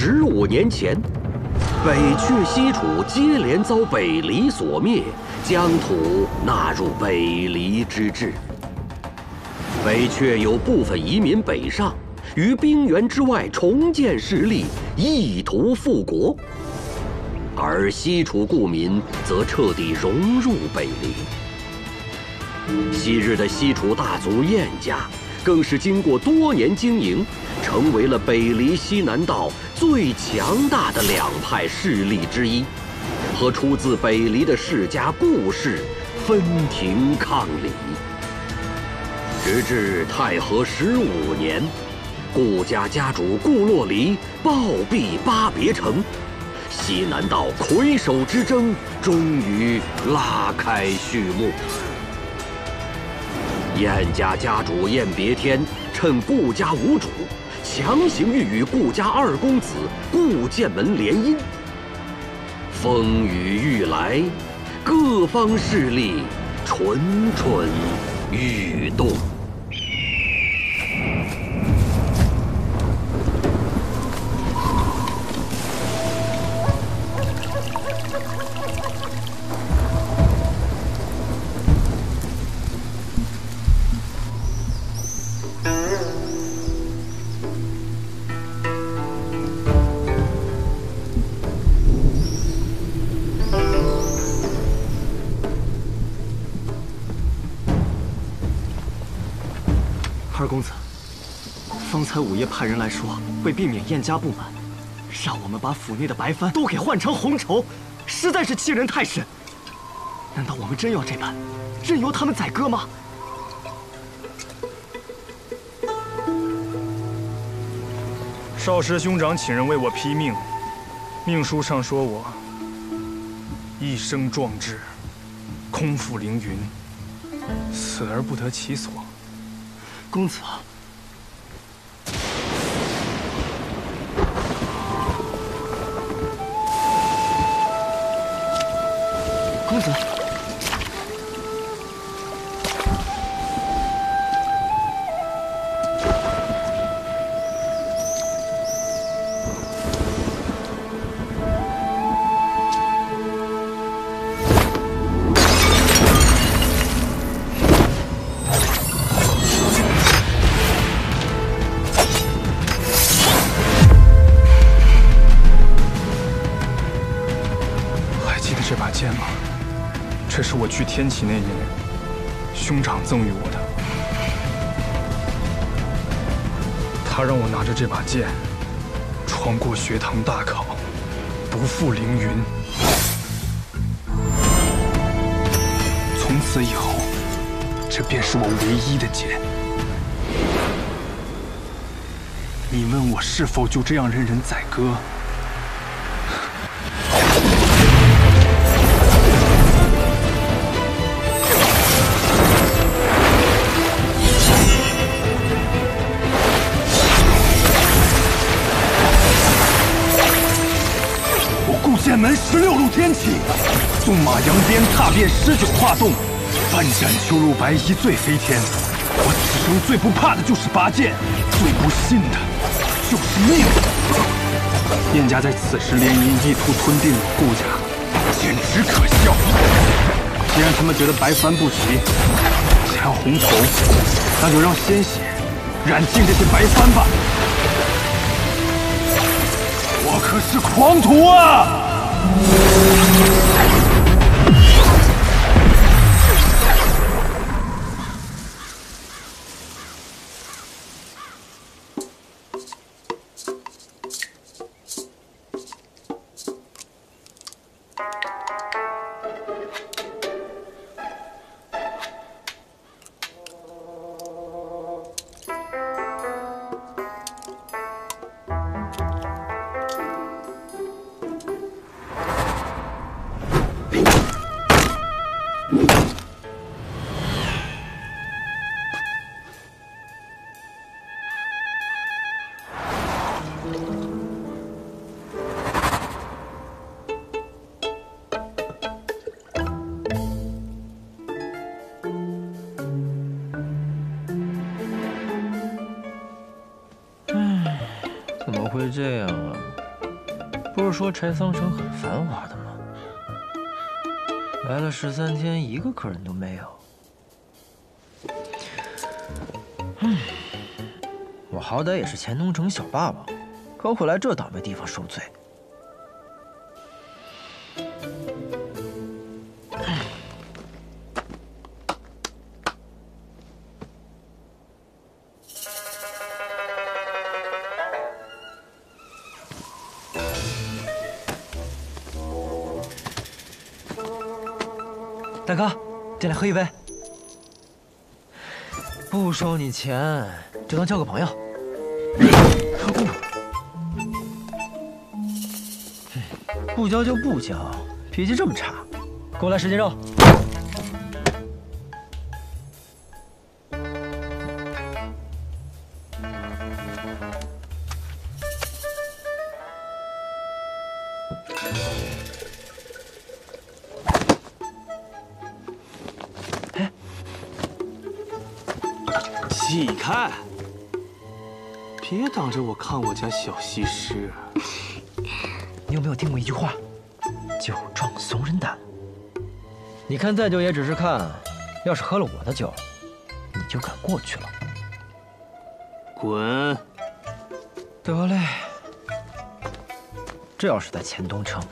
15年前，北阙西楚接连遭北黎所灭，疆土纳入北黎之治。北阙有部分移民北上，于冰原之外重建势力，意图复国；而西楚故民则彻底融入北黎。昔日的西楚大族燕家，更是经过多年经营，成为了北黎西南道最强大的两派势力之一，和出自北黎的世家顾氏分庭抗礼。直至太和15年，顾家家主顾洛离暴毙巴别城，西南道魁首之争终于拉开序幕。燕家家主燕别天趁顾家无主，强行欲与顾家二公子顾建门联姻。风雨欲来，各方势力蠢蠢欲动。二公子，方才午夜派人来说，为避免燕家不满，让我们把府内的白帆都给换成红绸，实在是欺人太甚。难道我们真要这般，任由他们宰割吗？少师兄长请人为我批命，命书上说我一生壮志，空负凌云，死而不得其所。公子，公子，这把剑吗？这是我去天启那年，兄长赠予我的。他让我拿着这把剑，闯过学堂大考，不负凌云。从此以后，这便是我唯一的剑。你问我是否就这样任人宰割？剑门16路天启，纵马扬鞭，踏遍19画洞，翻斩秋入白衣最飞天。我此生最不怕的就是拔剑，最不信的就是命。燕家在此时联姻，意图吞并我顾家，简直可笑。既然他们觉得白帆不齐，想要红绸，那就让鲜血染尽这些白帆吧。我可是狂徒啊！是说柴桑城很繁华的吗？来了13天，一个客人都没有。我好歹也是钱东城小霸王，可会来这倒霉地方受罪。大哥，进来喝一杯。不收你钱，就当交个朋友。不交就不交，脾气这么差，给我来10斤肉。起开！别挡着我看我家小西施。你有没有听过一句话？酒壮怂人胆。你看再酒也只是看，要是喝了我的酒，你就敢过去了。滚！得嘞。这要是在钱东城，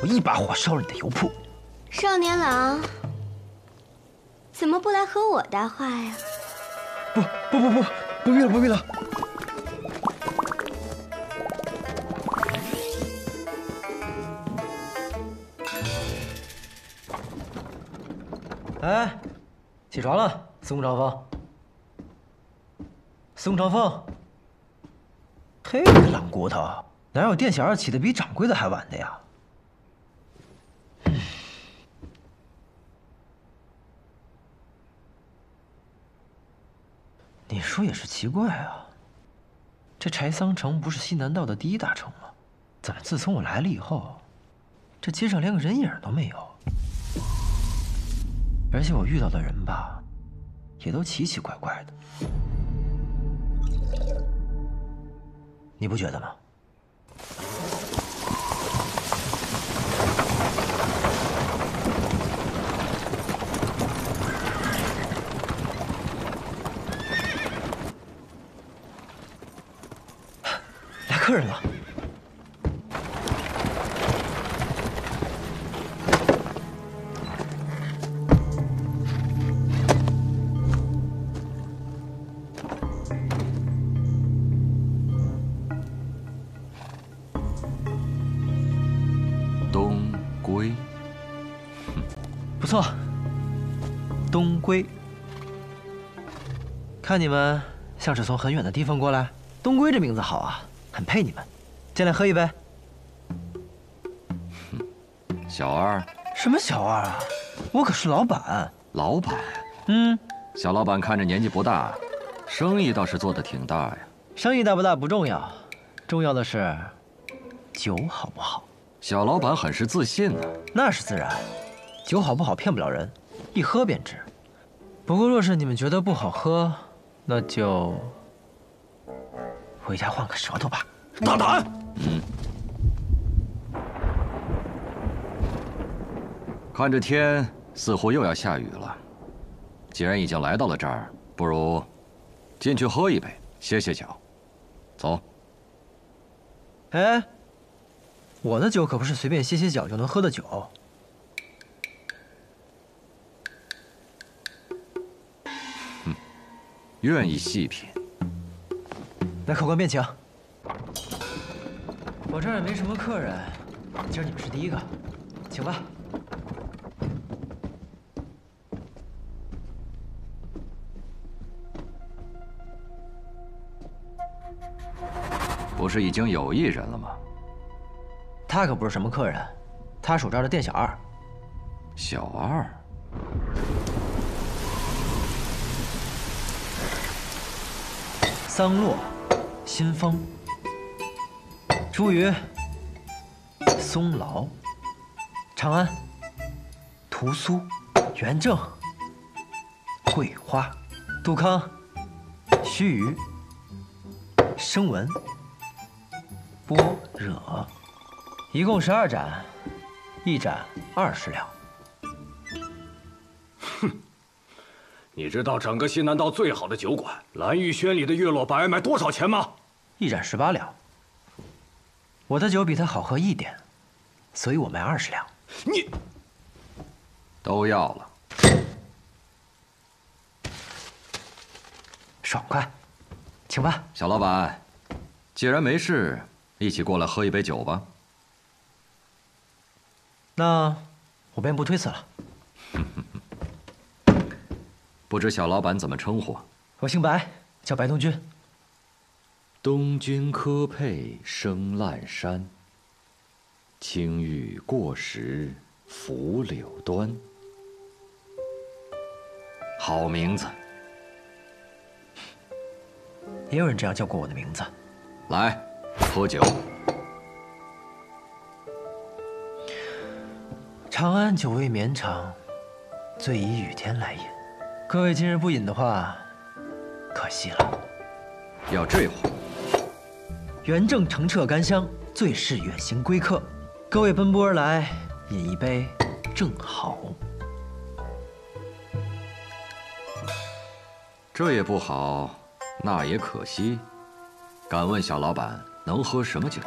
我一把火烧了你的油铺。少年郎，怎么不来和我搭话呀？不必了，不必了。哎，起床了，宋长风。宋长风，嘿，你个懒骨头，哪有店小二起得比掌柜的还晚的呀？你说也是奇怪啊，这柴桑城不是西南道的第1大城吗？怎么自从我来了以后，这街上连个人影都没有？而且我遇到的人吧，也都奇奇怪怪的，你不觉得吗？客人了。东归，不错，东归。看你们像是从很远的地方过来，东归这名字好啊。很配你们，进来喝一杯。小二？什么小二啊？我可是老板。老板？小老板看着年纪不大，生意倒是做得挺大呀。生意大不大不重要，重要的是酒好不好。小老板很是自信呢。那是自然，酒好不好骗不了人，一喝便知。不过若是你们觉得不好喝，那就回家换个舌头吧。大胆！看这天似乎又要下雨了，既然已经来到了这儿，不如进去喝一杯，歇歇脚。走。哎，我的酒可不是随便歇歇脚就能喝的酒。愿意细品。来，客官便请。我这儿也没什么客人，今儿你们是第一个，请吧。不是已经有一人了吗？他可不是什么客人，他属这儿的店小二。小二。桑洛、新风、茱萸、松劳、长安、屠苏、元正、桂花、杜康、须臾、声闻、般若、一共12盏，一盏20两。你知道整个西南道最好的酒馆蓝玉轩里的月落白卖多少钱吗？一盏18两。我的酒比它好喝一点，所以我卖20两。你都要了，爽快，请吧。小老板，既然没事，一起过来喝一杯酒吧。那我便不推辞了。不知小老板怎么称呼？我姓白，叫白东君。东君科佩生烂山，青玉过时拂柳端。好名字。也有人这样叫过我的名字。来，喝酒。长安久未绵长，醉以雨天来饮。各位今日不饮的话，可惜了。要这话。元正澄澈甘香，最是远行归客。各位奔波而来，饮一杯正好。这也不好，那也可惜。敢问小老板能喝什么酒？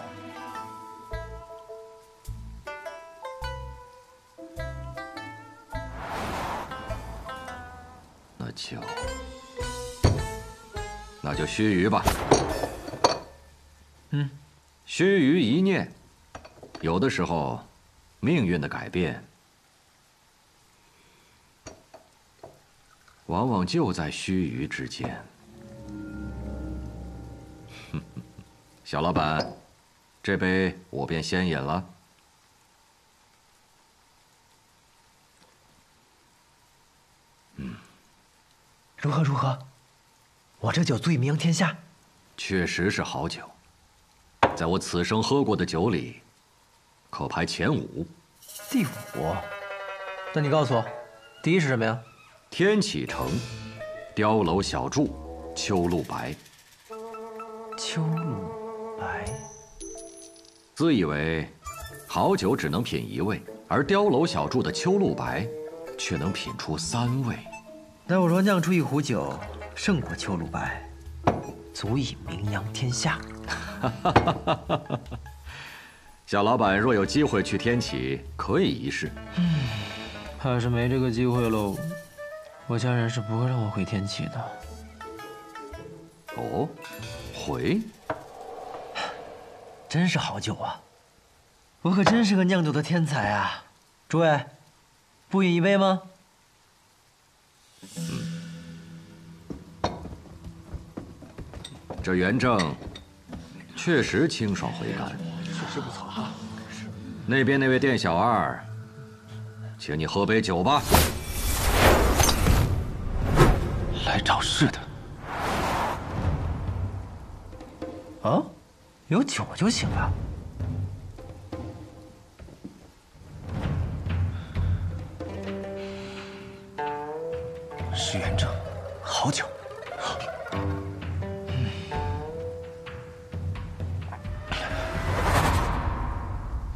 那就须臾吧。须臾一念，有的时候，命运的改变，往往就在须臾之间。小老板，这杯我便先饮了。如何如何？我这酒足以名扬天下。确实是好酒，在我此生喝过的酒里，可排前5。第5？那你告诉我，第1是什么呀？天启城，碉楼小筑，秋露白。秋露白。自以为好酒只能品1味，而碉楼小筑的秋露白，却能品出3味。那我若酿出一壶酒，胜过秋露白，足以名扬天下。小老板若有机会去天启，可以一试。怕是没这个机会喽。我家人是不会让我回天启的。哦，回？真是好酒啊！我可真是个酿酒的天才啊！诸位，不饮一杯吗？这元正确实清爽回甘，确实不错啊。那边那位店小二，请你喝杯酒吧。来找事的。啊，有酒就行了。是元正，好酒。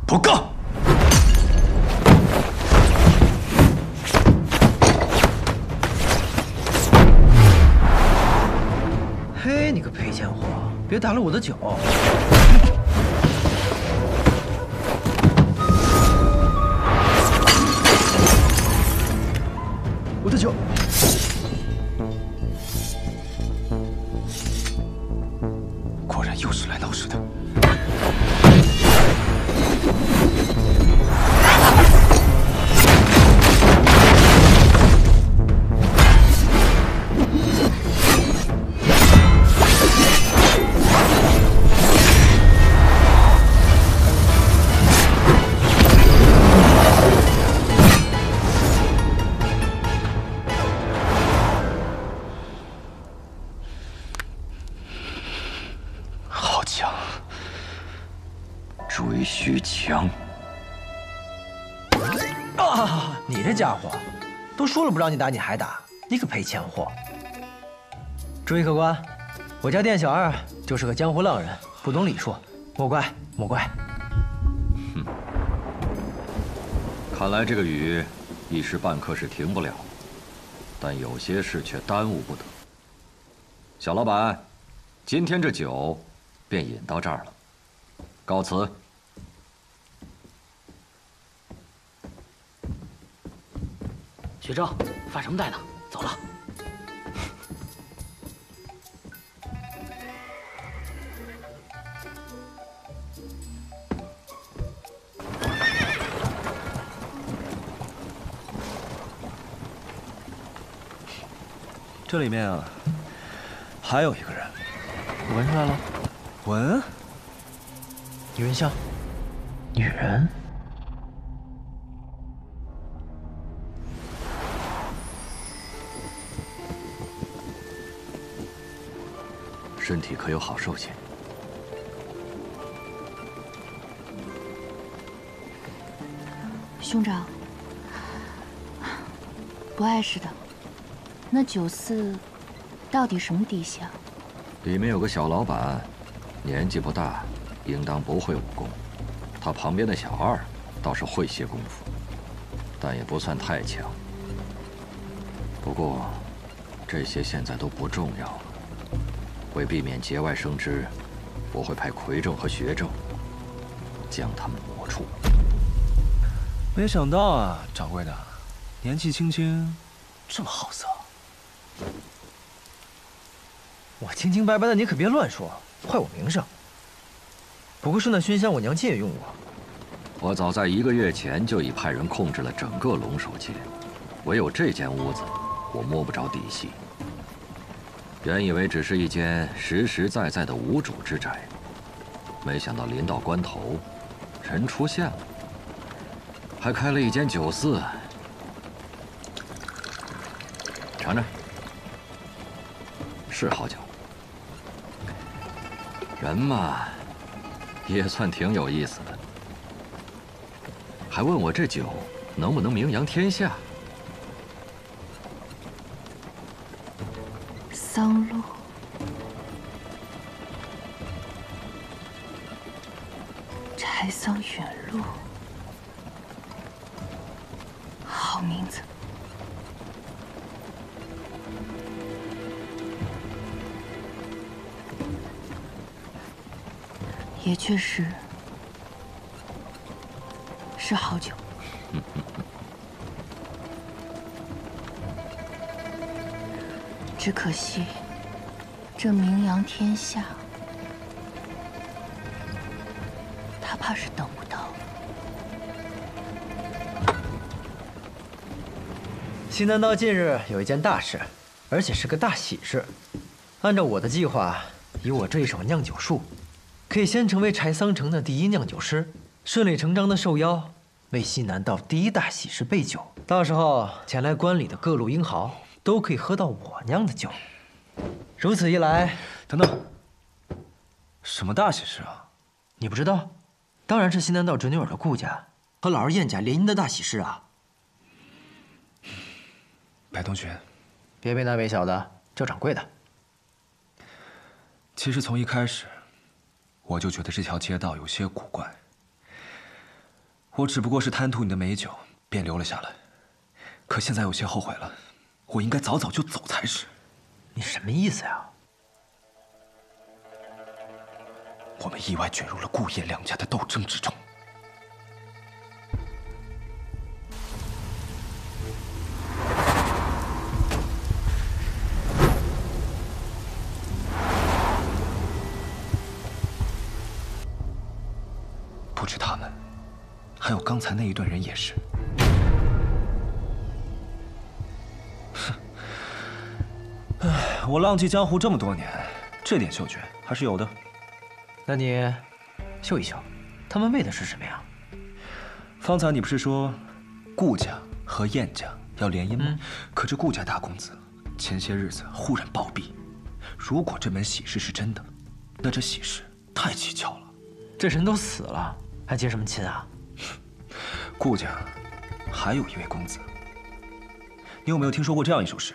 不够。嘿，你个赔钱货，别打了我的酒！我的酒！果然又是来闹事的。追须强啊！你这家伙，都说了不让你打，你还打，你个赔钱货！注意客官，我家店小二就是个江湖浪人，不懂礼数，莫怪莫怪。哼，看来这个雨一时半刻是停不了，但有些事却耽误不得。小老板，今天这酒便饮到这儿了，告辞。学正，发什么呆呢？走了。这里面啊，还有一个人，我闻出来了，闻，女人香，女人。身体可有好受些？兄长，不碍事的。那酒肆到底什么底细啊？里面有个小老板，年纪不大，应当不会武功。他旁边的小二倒是会些功夫，但也不算太强。不过，这些现在都不重要了。为避免节外生枝，我会派魁正和学正将他们抹除。没想到啊，掌柜的，年纪轻轻，这么好色。我清清白白的，你可别乱说，坏我名声。不过是那熏香，我娘亲也用过。我早在1个月前就已派人控制了整个龙首界，唯有这间屋子，我摸不着底细。原以为只是一间实实在在的无主之宅，没想到临到关头，人出现了，还开了一间酒肆。尝尝，是好酒。人嘛，也算挺有意思的。还问我这酒能不能名扬天下？桑露，柴桑远路，好名字。也确实是好酒。只可惜，这名扬天下，他怕是等不到。西南道近日有一件大事，而且是个大喜事。按照我的计划，以我这一手酿酒术，可以先成为柴桑城的第1酿酒师，顺理成章的受邀为西南道第1大喜事备酒。到时候前来观礼的各路英豪都可以喝到我酿的酒。如此一来，等等，什么大喜事啊？你不知道？当然是西南道准女儿的顾家和老儿燕家联姻的大喜事啊！白同学，别为难为小的，叫掌柜的。其实从一开始，我就觉得这条街道有些古怪。我只不过是贪图你的美酒，便留了下来。可现在有些后悔了，我应该早早就走才是。你什么意思呀？我们意外卷入了顾燕两家的斗争之中。不止他们，还有刚才那一队人也是。我浪迹江湖这么多年，这点嗅觉还是有的。那你嗅一嗅，他们为的是什么呀？方才你不是说顾家和燕家要联姻吗？可这顾家大公子前些日子忽然暴毙，如果这门喜事是真的，那这喜事太蹊跷了。这人都死了，还结什么亲啊？顾家还有一位公子，你有没有听说过这样一首诗？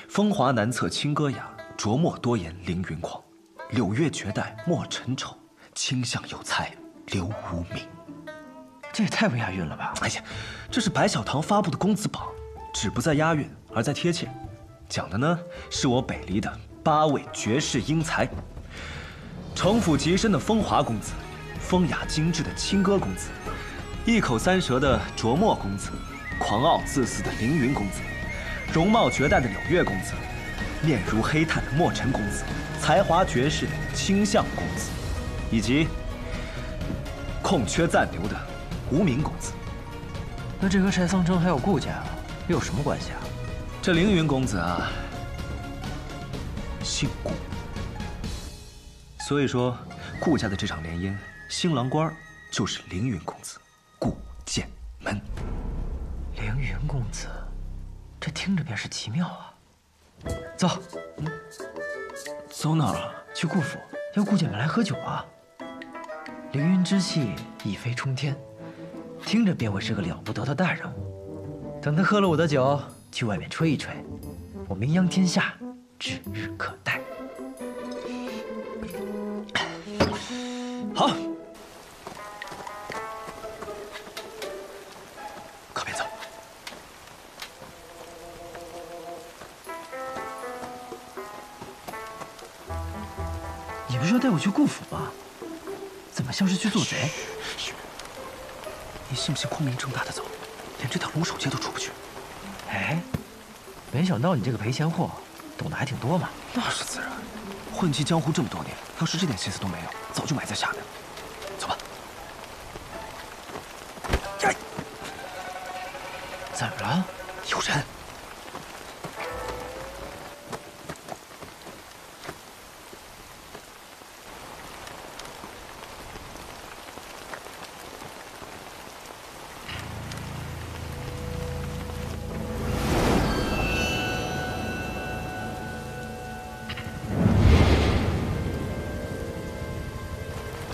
风华难测清歌雅，琢墨多言凌云狂。柳月绝代莫尘愁，清香有才留无名。这也太不押韵了吧！哎呀，这是白小堂发布的公子榜，只不在押韵，而在贴切。讲的呢，是我北离的8位绝世英才：城府极深的风华公子，风雅精致的清歌公子，一口三舌的卓墨公子，狂傲自私的凌云公子，容貌绝代的柳月公子，面如黑炭的墨尘公子，才华绝世的清相公子，以及空缺暂留的无名公子。那这和柴桑城还有顾家又有什么关系啊？这凌云公子啊，姓顾，所以说顾家的这场联姻，新郎官就是凌云公子顾剑门。凌云公子，这听着便是奇妙啊！走，走哪儿啊？去顾府，邀顾剑门来喝酒啊！凌云之气一飞冲天，听着便会是个了不得的大人物。等他喝了我的酒，去外面吹一吹，我名扬天下指日可待。好，靠边走。你不是要带我去顾府吗？怎么像是去做贼？你信不信光明正大的走，连这条龙首街都出不去？哎，没想到你这个赔钱货懂得还挺多嘛。那是自然，混迹江湖这么多年，要是这点心思都没有，早就埋在下面了。走吧。呀！怎么了？有人！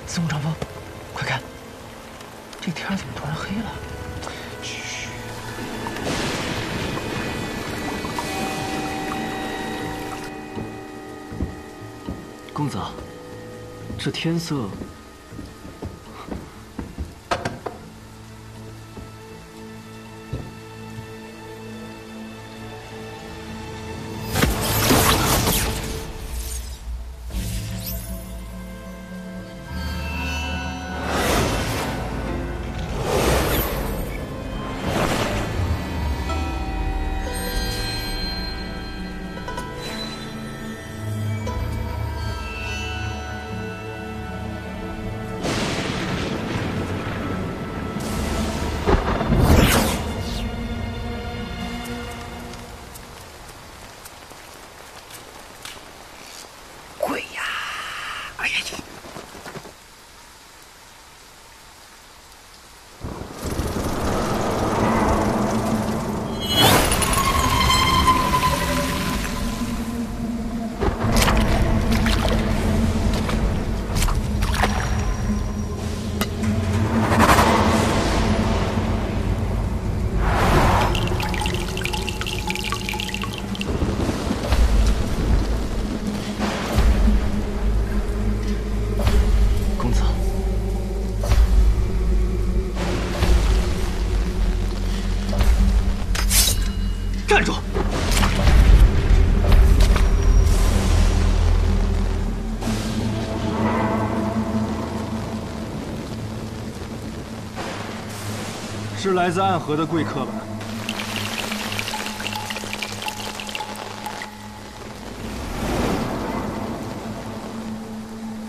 宋长风，快看，这天怎么突然黑了？嘘。公子，这天色……站住！是来自暗河的贵客吧？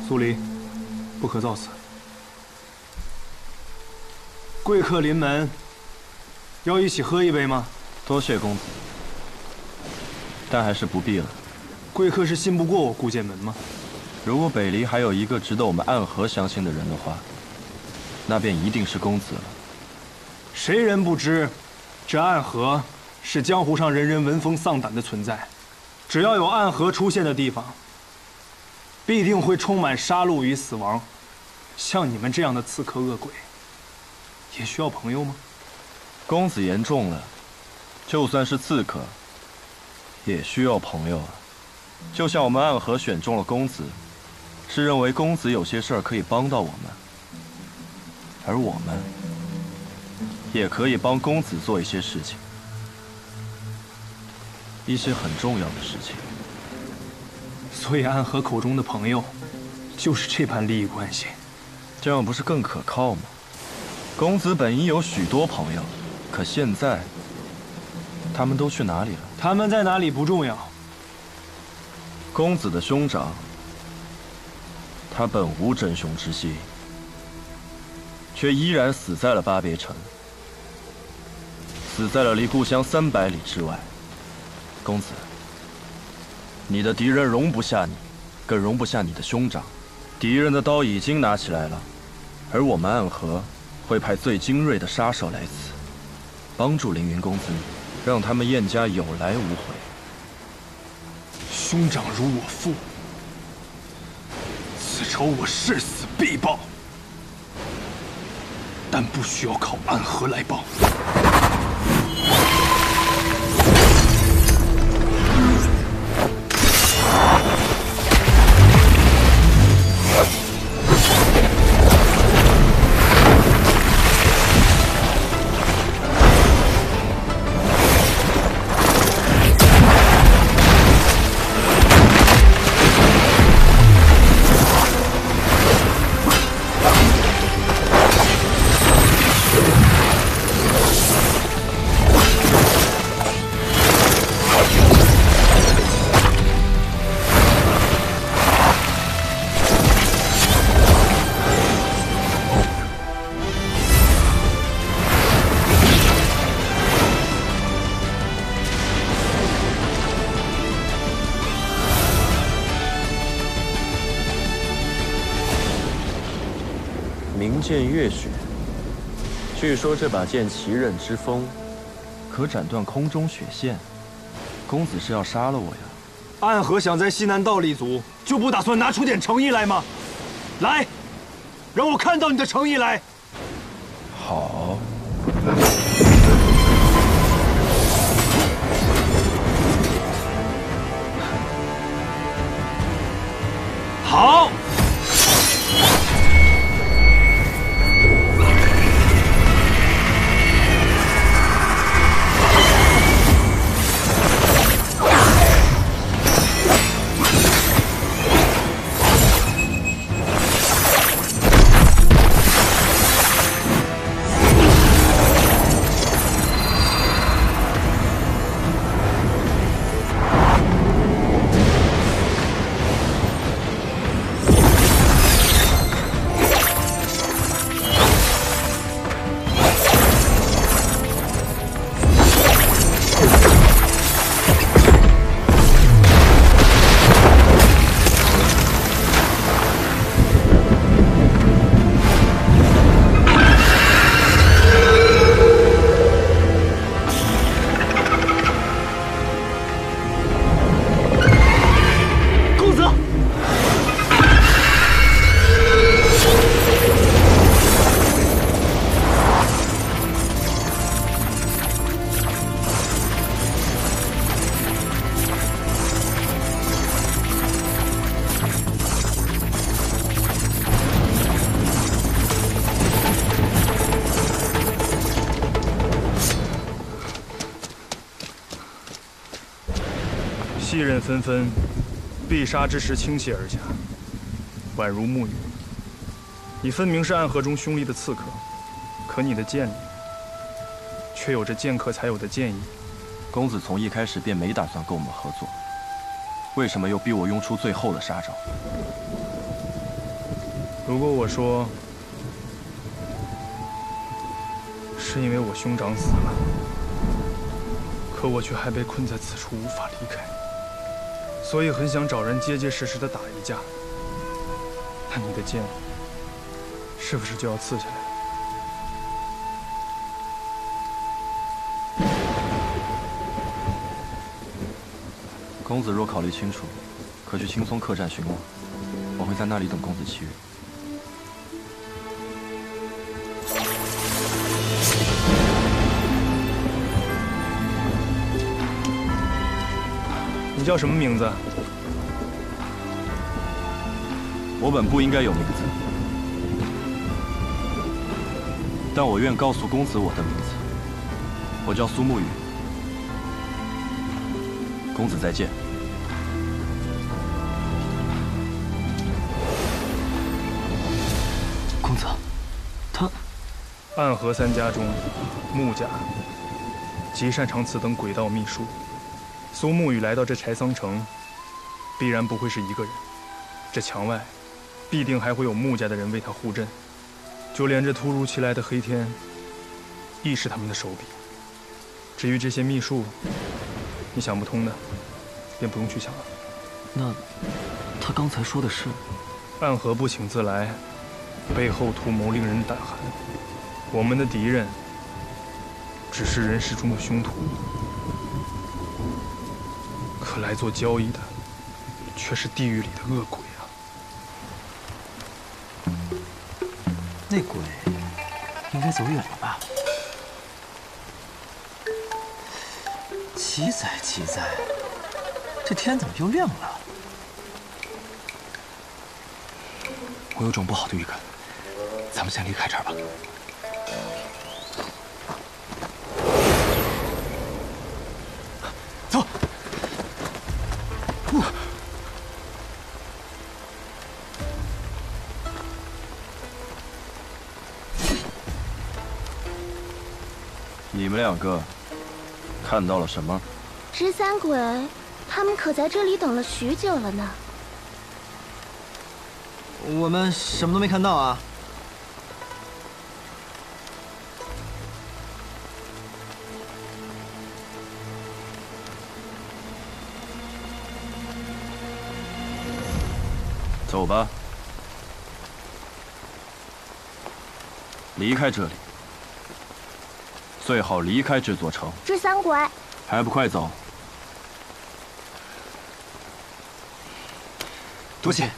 苏黎，不可造次。贵客临门，要一起喝一杯吗？多谢公子，但还是不必了。贵客是信不过我顾剑门吗？如果北离还有一个值得我们暗河相信的人的话，那便一定是公子了。谁人不知，这暗河是江湖上人人闻风丧胆的存在。只要有暗河出现的地方，必定会充满杀戮与死亡。像你们这样的刺客恶鬼，也需要朋友吗？公子言重了，就算是刺客，也需要朋友啊。就像我们暗河选中了公子，是认为公子有些事儿可以帮到我们，而我们也可以帮公子做一些事情，一些很重要的事情。所以暗河口中的朋友，就是这般利益关系。这样不是更可靠吗？公子本应有许多朋友，可现在他们都去哪里了？他们在哪里不重要。公子的兄长，他本无争雄之心，却依然死在了巴别城，死在了离故乡300里之外。公子，你的敌人容不下你，更容不下你的兄长。敌人的刀已经拿起来了，而我们暗河会派最精锐的杀手来此，帮助凌云公子，让他们燕家有来无回。兄长如我父，此仇我誓死必报，但不需要靠暗河来报。明剑月雪，据说这把剑奇刃之锋，可斩断空中雪线。公子是要杀了我呀？暗河想在西南道立足，就不打算拿出点诚意来吗？来，让我看到你的诚意来。好。好。细刃纷纷，必杀之时倾泻而下，宛如沐雨。你分明是暗河中凶厉的刺客，可你的剑里却有着剑客才有的剑意。公子从一开始便没打算跟我们合作，为什么又逼我用出最后的杀招？如果我说是因为我兄长死了，可我却还被困在此处无法离开，所以很想找人结结实实的打一架，那你的剑是不是就要刺下来了？公子若考虑清楚，可去青松客栈寻我，我会在那里等公子7日。你叫什么名字？我本不应该有那个字。但我愿告诉公子我的名字，我叫苏沐雨。公子再见。公子，他暗河三家中，穆家极擅长此等诡道秘术。苏沐雨来到这柴桑城，必然不会是一个人，这墙外必定还会有穆家的人为他护阵。就连这突如其来的黑天，亦是他们的手笔。至于这些秘术，你想不通的，便不用去想了。那他刚才说的是？暗河不请自来，背后图谋令人胆寒。我们的敌人只是人世中的凶徒，可来做交易的却是地狱里的恶鬼啊！那鬼应该走远了吧？奇哉奇哉，这天怎么又亮了？我有种不好的预感，咱们先离开这儿吧。走。你们两个看到了什么？十三鬼，他们可在这里等了许久了呢。我们什么都没看到啊。走吧，离开这里，最好离开这座城。十三鬼，还不快走！多谢。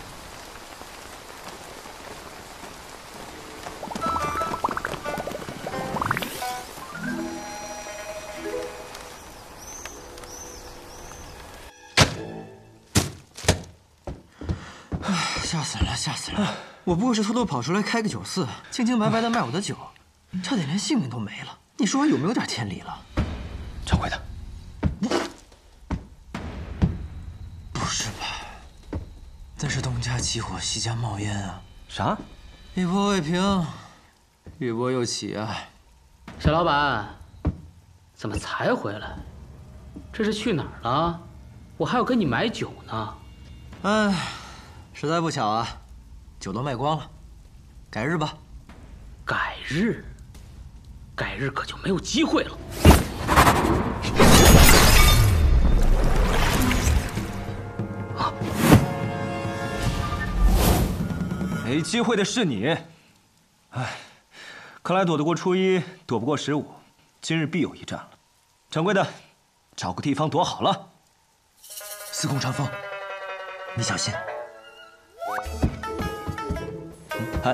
吓死人了，吓死人了！我不过是偷偷跑出来开个酒肆，清清白白的卖我的酒，差点连性命都没了。你说我有没有点天理了？掌柜的，不是吧？那是东家起火，西家冒烟啊！啥？一波未平，一波又起啊！沈老板，怎么才回来？这是去哪儿了？我还要跟你买酒呢。哎。实在不巧啊，酒都卖光了，改日吧。改日？改日可就没有机会了。啊！没机会的是你。哎，看来躲得过初一，躲不过15，今日必有一战了。掌柜的，找个地方躲好了。司空长风，你小心。哎，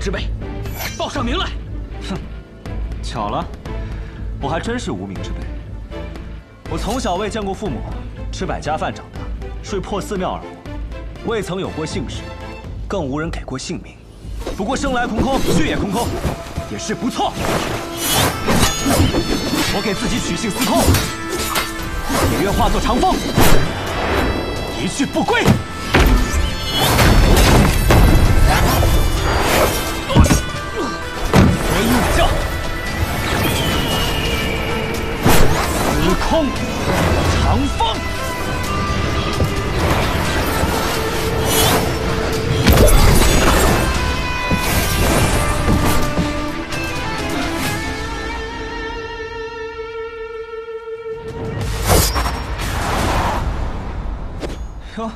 之辈，报上名来！哼，巧了，我还真是无名之辈。我从小未见过父母，吃百家饭长大，睡破寺庙而活，未曾有过姓氏，更无人给过姓名。不过生来空空，去也空空，也是不错。我给自己取姓司空，也愿化作长风，一去不归。叫司空长风。成，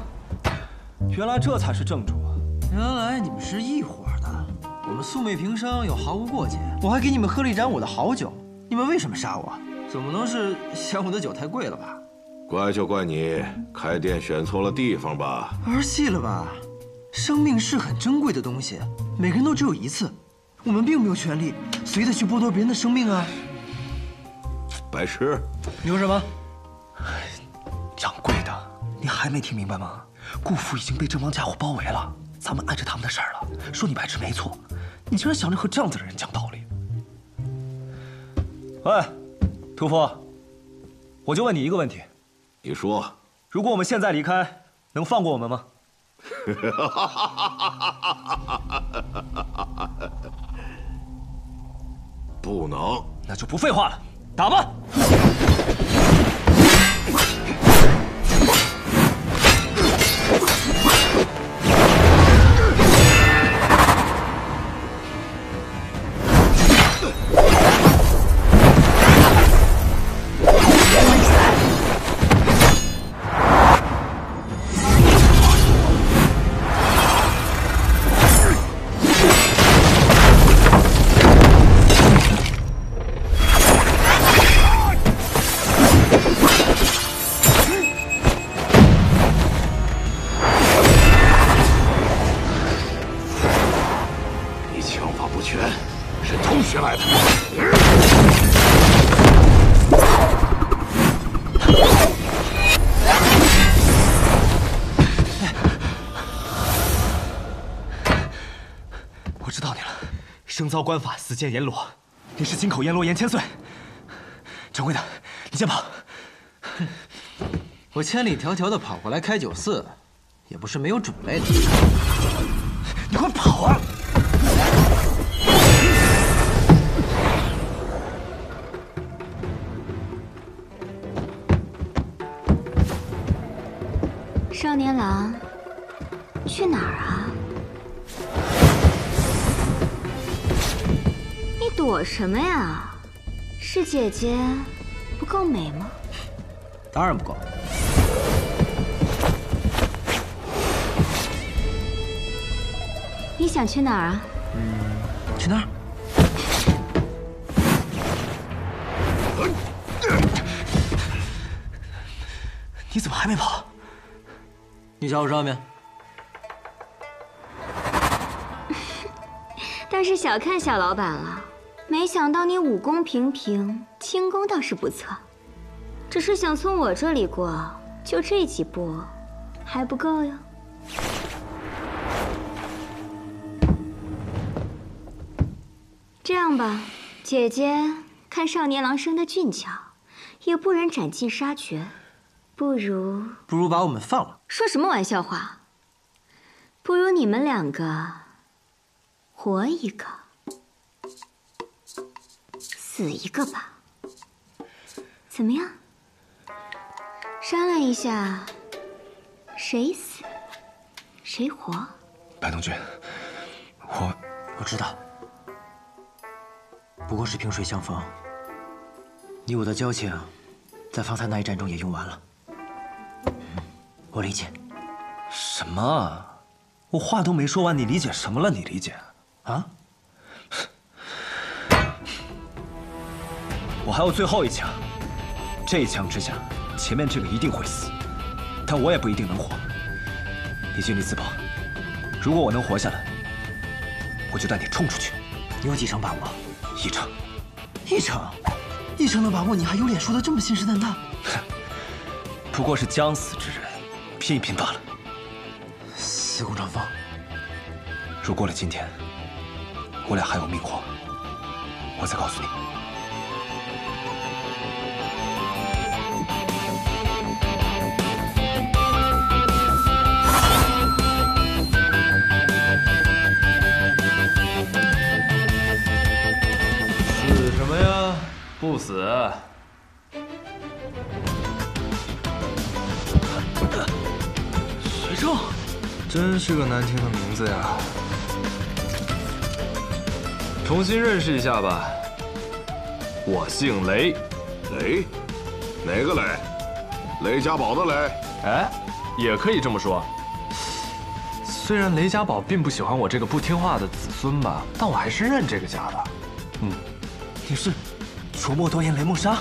原来这才是正主啊！原来你们是一伙的，我们素昧平生又毫无过节，我还给你们喝了一盏我的好酒，你们为什么杀我？总不能是嫌我的酒太贵了吧？怪就怪你开店选错了地方吧？儿戏了吧？生命是很珍贵的东西，每个人都只有一次，我们并没有权利随意的去剥夺别人的生命啊！白痴！你说什么？掌柜的，你还没听明白吗？顾府已经被这帮家伙包围了，咱们按着他们的事儿了。说你白痴没错，你竟然想着和这样子的人讲道理。喂，屠夫，我就问你一个问题。你说，如果我们现在离开，能放过我们吗？不能。那就不废话了，打吧！生遭官法，死见阎罗。你是金口阎罗严千岁。掌柜的，你先跑。我千里迢迢的跑过来开酒肆，也不是没有准备的。你快跑啊！少年郎，去哪儿啊？你躲什么呀？是姐姐不够美吗？当然不够。你想去哪儿啊？去那儿。你怎么还没跑？你找我上面。倒是小看小老板了，没想到你武功平平，轻功倒是不错。只是想从我这里过，就这几步，还不够哟。这样吧，姐姐看少年郎生得俊俏，也不忍斩尽杀绝，不如把我们放了。说什么玩笑话？不如你们两个活一个，死一个吧。怎么样？商量一下，谁死谁活？白东君，我知道，不过是萍水相逢。你我的交情，在方才那一战中也用完了。我理解。什么？我话都没说完，你理解什么了？你理解？啊？我还有最后一枪，这一枪之下，前面这个一定会死，但我也不一定能活。你尽力自保，如果我能活下来，我就带你冲出去。你有几成把握？1成。1成的把握，你还有脸说的这么信誓旦旦？不过是将死之人，拼一拼罢了。司空长风，如过了今天，我俩还有命活，我再告诉你。死什么呀？不死。徐正，真是个难听的名字呀。重新认识一下吧，我姓雷。雷？哪个雷？雷家堡的雷？哎，也可以这么说。虽然雷家宝并不喜欢我这个不听话的子孙吧，但我还是认这个家的。你是楚墨多言雷梦莎？